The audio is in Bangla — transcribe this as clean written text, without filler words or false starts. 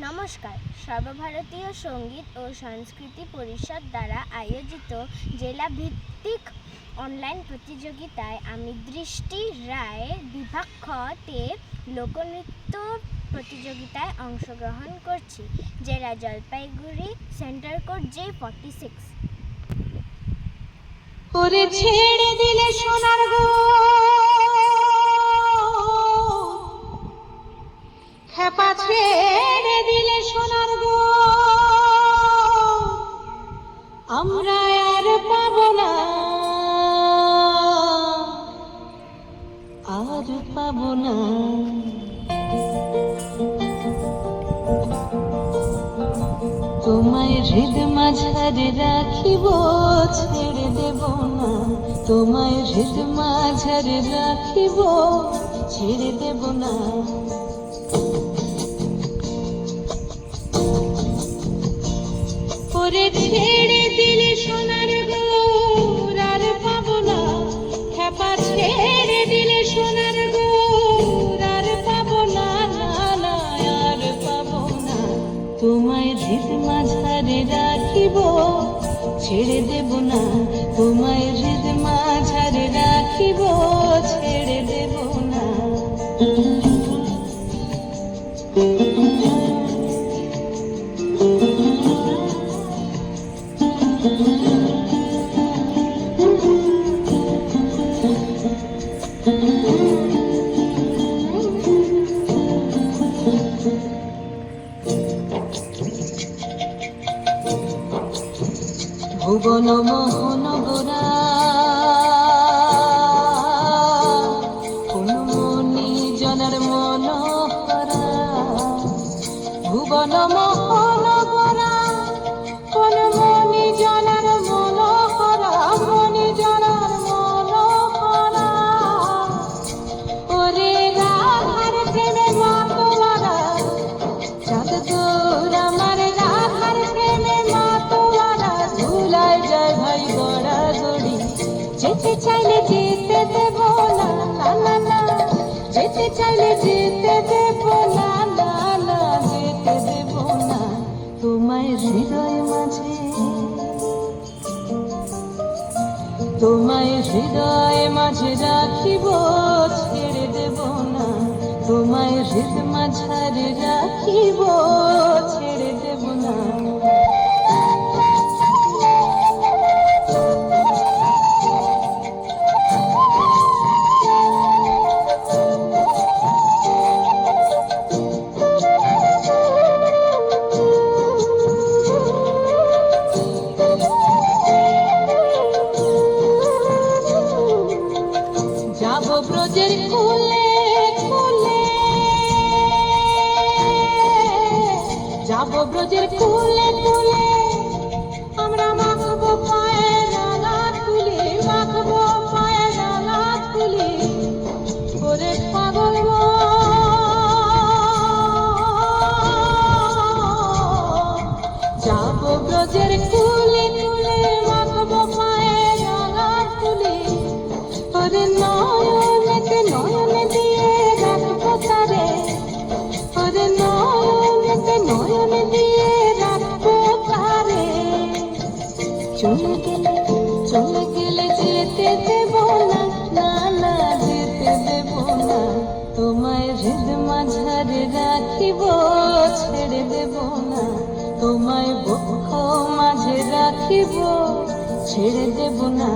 নমস্কার। সর্বভারতীয় সঙ্গীত ও সংস্কৃতি পরিষদ দ্বারা আয়োজিত জেলা ভিত্তিক অনলাইন প্রতিযোগিতায় আমি দৃষ্টি রায় বিভাগ খ-তে লোকনৃত্য প্রতিযোগিতায় অংশগ্রহণ করছি। জেলা জলপাইগুড়ি, সেন্টার কোড J46। ওরে ছেড়ে দিলে সোনার গো খেপা, ছেড়ে দিলে সোনার গো আমরা আর পাবো না, আর পাবো না। তোমায় হৃদ মাঝারে রাখিব, ছেড়ে দেব না। তোমায় হৃদ মাঝারে রাখিব, ছেড়ে দেব না। ওরে ছেড়ে দিলে সোনার গৌর আর পাবো না, খেপা ছেড়ে দিলে সোনার গৌর আর পাবো না, না না আর পাবো না। তোমায় হৃদ মাঝারে রাখিব, ছেড়ে দেব না। তোমায় হৃদ মাঝারে রাখিব, ছেড়ে দেব না। ভুবন মোহন গোরা কোন মনি জনের মনোহরা। ভুবন মোহন গোরা কোন মনি জনের মনোহরা, মনি জনের মনোহরা। ওরে রাধার প্রেমে মাতোয়ারা, চাঁদ তোর আমার রাধার প্রেমে মাতোয়ারা। ভুলায় যায় ভাই গড়াগড়ি, যেতে চাইলে যেতে দেব না, না না না। যেতে চাইলে যেতে দেব না, না না যেতে দেব না। তোমায় হৃদয় মাঝে, তোমায় হৃদয় মাঝে রাখিব, ছেড়ে দেব না। তোমায় হৃদ মাঝারে রাখিব, ছেড়ে দেব না। যাব ব্রজের কুলে কুলে, যাব ব্রজের কুলে কুলে। আমরা মাখবো পায়ে রাঙা তুলি, মাখবো পায়ে রাঙা তুলি। ওরে পাগল যাব ব্রজের কুলে কুলে, মাখবো পায়ে রাঙা তুলি। ওরে নয়নেতে নয়ন দিয়ে রাখবো তারে, ওরে নয়নেতে নয়ন দিয়ে রাখবো তারে। চলে গেলে, চলে গেলে যেতে দেব না, না না যেতে দেব না। তোমায় হৃদ মাঝারে রাখিব, ছেড়ে দেব না। তোমায় বক্ষ মাঝে রাখিব, ছেড়ে দেব না।